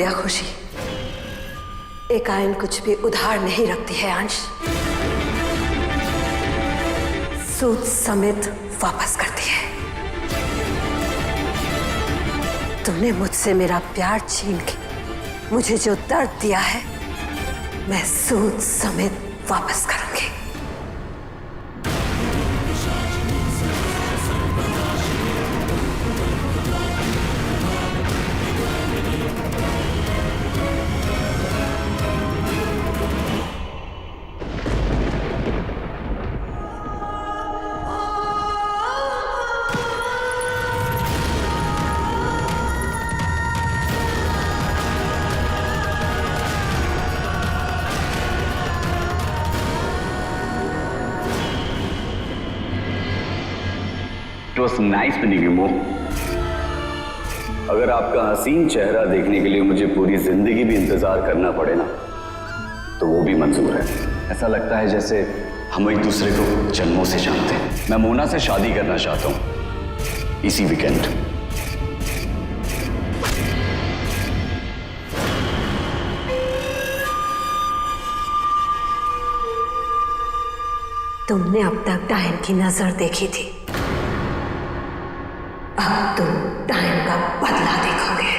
या खुशी, एक आयन कुछ भी उधार नहीं रखती है अंश। सूद समेत वापस करती है। तुमने मुझसे मेरा प्यार छीन के मुझे जो दर्द दिया है, मैं सूद समेत वापस करूंगी। It was nice meeting you, Mo. अगर आपका हसीन चेहरा देखने के लिए मुझे पूरी जिंदगी भी इंतजार करना पड़े ना, तो वो भी मंजूर है। ऐसा लगता है जैसे हम एक दूसरे को जन्मों से जानते हैं। मैं मोना से शादी करना चाहता हूँ इसी वीकेंड। तुमने अब तक डायन की नजर देखी थी, अब तुम डायन का बदला देखोगे।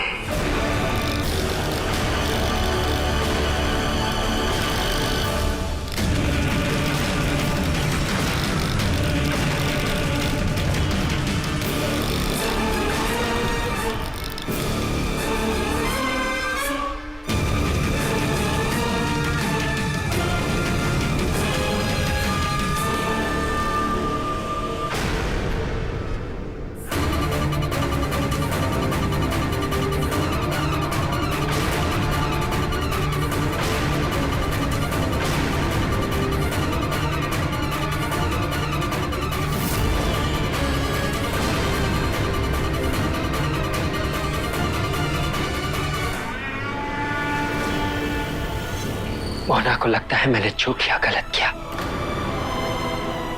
मोना को लगता है मैंने जो किया गलत किया,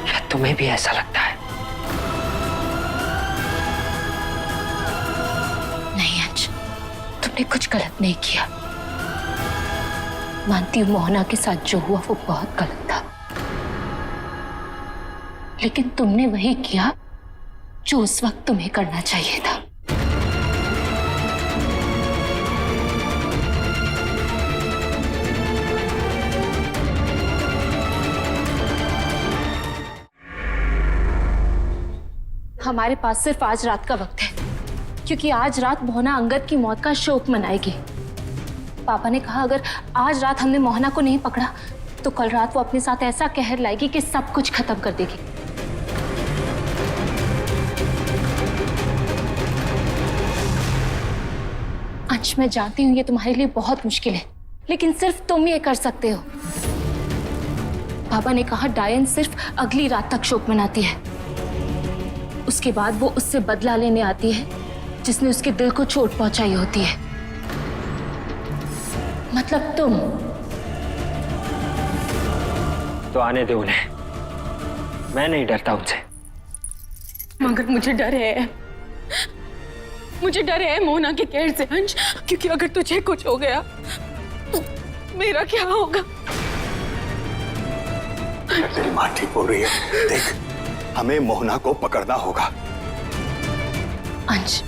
या तुम्हें भी ऐसा लगता है? नहीं अंश, तुमने कुछ गलत नहीं किया। मानती हूँ मोहना के साथ जो हुआ वो बहुत गलत था, लेकिन तुमने वही किया जो उस वक्त तुम्हें करना चाहिए था। हमारे पास सिर्फ आज रात का वक्त है, क्योंकि आज रात मोहना अंगद की मौत का शोक मनाएगी। पापा ने कहा अगर आज रात हमने मोहना को नहीं पकड़ा तो कल रात वो अपने साथ ऐसा कहर लाएगी कि सब कुछ खत्म कर देगी। अंश, मैं जानती हूँ ये तुम्हारे लिए बहुत मुश्किल है, लेकिन सिर्फ तुम ये कर सकते हो। पापा ने कहा डायन सिर्फ अगली रात तक शोक मनाती है, उसके बाद वो उससे बदला लेने आती है जिसने उसके दिल को चोट पहुंचाई होती है। मतलब तुम। तो आने दे उन्हें, मैं नहीं डरता उनसे। मगर मुझे डर है, मुझे डर है मोना के कहर से अंश, क्योंकि अगर तुझे कुछ हो गया तो मेरा क्या होगा? तेरी माँ ठीक बोल रही है। देख, हमें मोहना को पकड़ना होगा। अंश,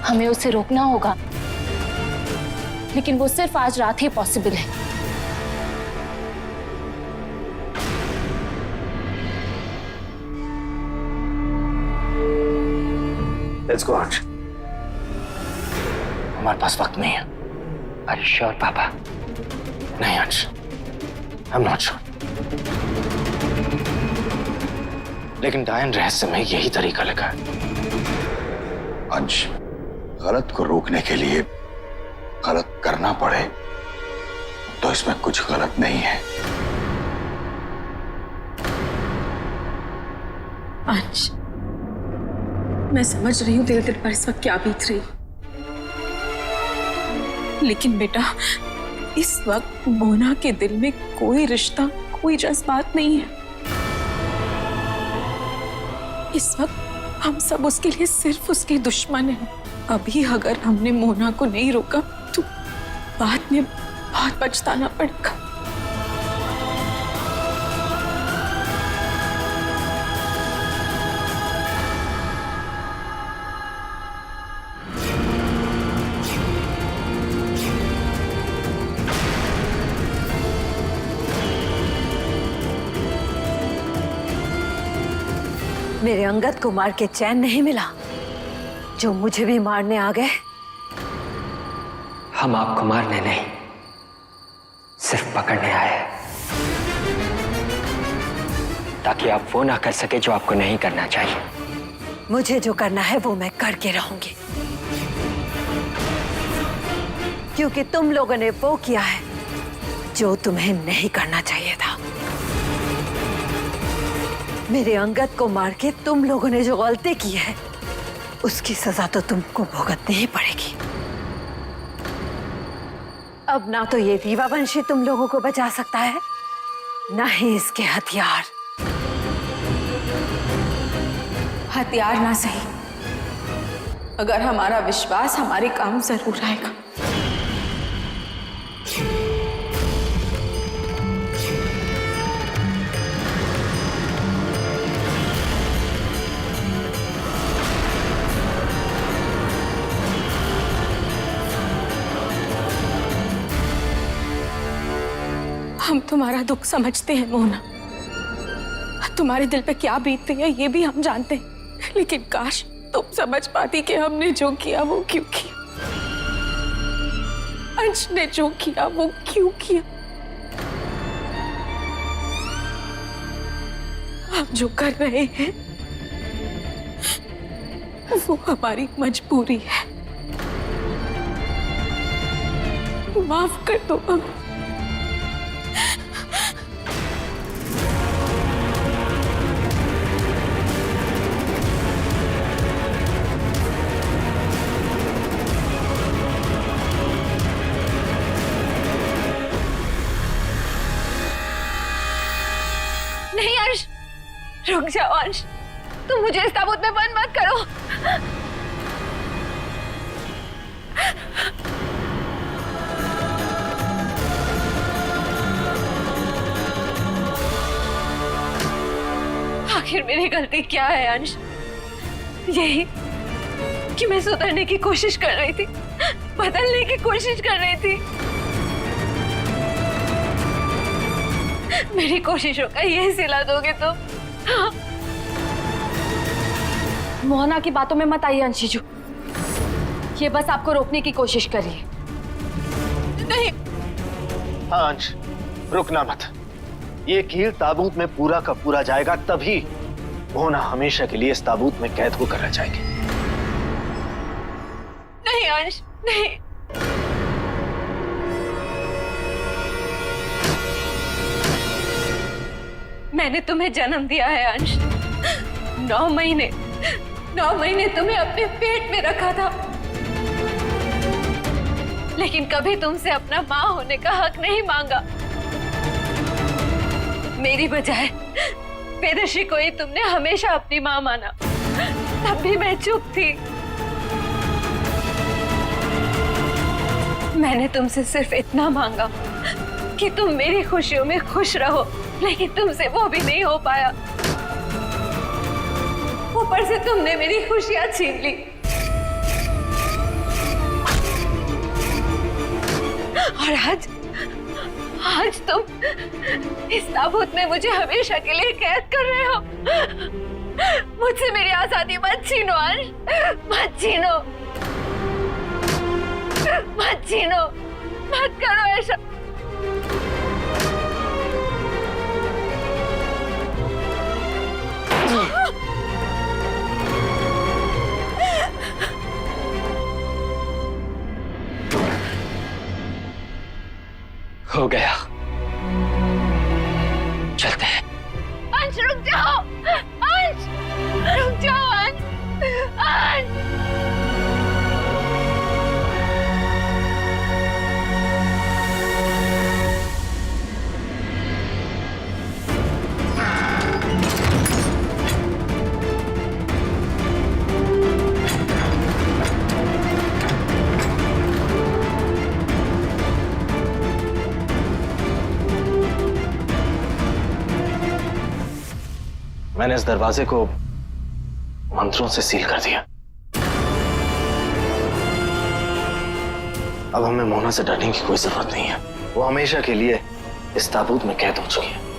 हमें उसे रोकना होगा, लेकिन वो सिर्फ आज रात ही पॉसिबल है। लेट्स गो अंश। हमारे पास वक्त नहीं है। Are you sure, पापा? नहीं अंश, आई एम नॉट श्योर। लेकिन डायन रहस्य में यही तरीका लगा है। अंश, गलत को रोकने के लिए गलत करना पड़े तो इसमें कुछ गलत नहीं है। अंश, मैं समझ रही हूँ तेरे दिल पर इस वक्त क्या बीत रही, लेकिन बेटा इस वक्त मोना के दिल में कोई रिश्ता, कोई जज्बात नहीं है। इस वक्त हम सब उसके लिए सिर्फ उसके दुश्मन हैं। अभी अगर हमने मोना को नहीं रोका बाद में बहुत पछताना पड़ेगा। मेरे अंगद को मार के चैन नहीं मिला, जो मुझे भी मारने आ गए। हम आपको मारने नहीं, सिर्फ पकड़ने आए हैं, ताकि आप वो ना कर सके जो आपको नहीं करना चाहिए। मुझे जो करना है वो मैं करके रहूंगी, क्योंकि तुम लोगों ने वो किया है जो तुम्हें नहीं करना चाहिए था। मेरे अंगद को मार के तुम लोगों ने जो गलती की है, उसकी सजा तो तुमको भुगतनी ही पड़ेगी। अब ना तो ये रीवा वंशी तुम लोगों को बचा सकता है, ना ही इसके हथियार। हथियार ना सही, अगर हमारा विश्वास हमारे काम जरूर आएगा। हम तुम्हारा दुख समझते हैं मोना, तुम्हारे दिल पे क्या बीतती है ये भी हम जानते हैं, लेकिन काश तुम समझ पाती कि हमने जो किया वो क्यों किया। अंश ने जो किया वो क्यों किया। हम जो कर रहे हैं वो हमारी मजबूरी है। माफ कर दो अब। नहीं अंश, रुक जाओ अंश, तुम मुझे इस ताबूत में बंद मत करो। आखिर मेरी गलती क्या है अंश? यही कि मैं सुधरने की कोशिश कर रही थी, बदलने की कोशिश कर रही थी। मेरी कोशिशों का यही सिला दोगे तुम? हाँ। मोहना की बातों में मत आइए अंशीजू, ये बस आपको रोकने की कोशिश कर रही है। नहीं। हाँ अंश, रुकना मत। ये कील ताबूत में पूरा का पूरा जाएगा, तभी मोहना हमेशा के लिए इस ताबूत में कैद होकर रह जाएगी। नहीं अंश, नहीं। मैंने तुम्हें जन्म दिया है अंश। 9 महीने तुम्हें अपने पेट में रखा था, लेकिन कभी तुमसे अपना माँ होने का हक नहीं मांगा। मेरी बजाय वेदश्री को ही तुमने हमेशा अपनी माँ माना, तब भी मैं चुप थी। मैंने तुमसे सिर्फ इतना मांगा कि तुम मेरी खुशियों में खुश रहो, लेकिन तुमसे वो भी नहीं हो पाया। ऊपर से तुमने मेरी खुशियां छीन ली। और आज तुम इस ताबूत में मुझे हमेशा के लिए कैद कर रहे हो। मुझसे मेरी आजादी मत छीनो अंश, मत छीनो, मत छीनो, मत करो ऐसा। हो गया, चलते हैं। अंश रुक जाओ, अंश रुक जाओ, अंश। मैंने इस दरवाजे को मंत्रों से सील कर दिया। अब हमें मोना से डरने की कोई जरूरत नहीं है। वो हमेशा के लिए इस ताबूत में कैद हो चुकी है।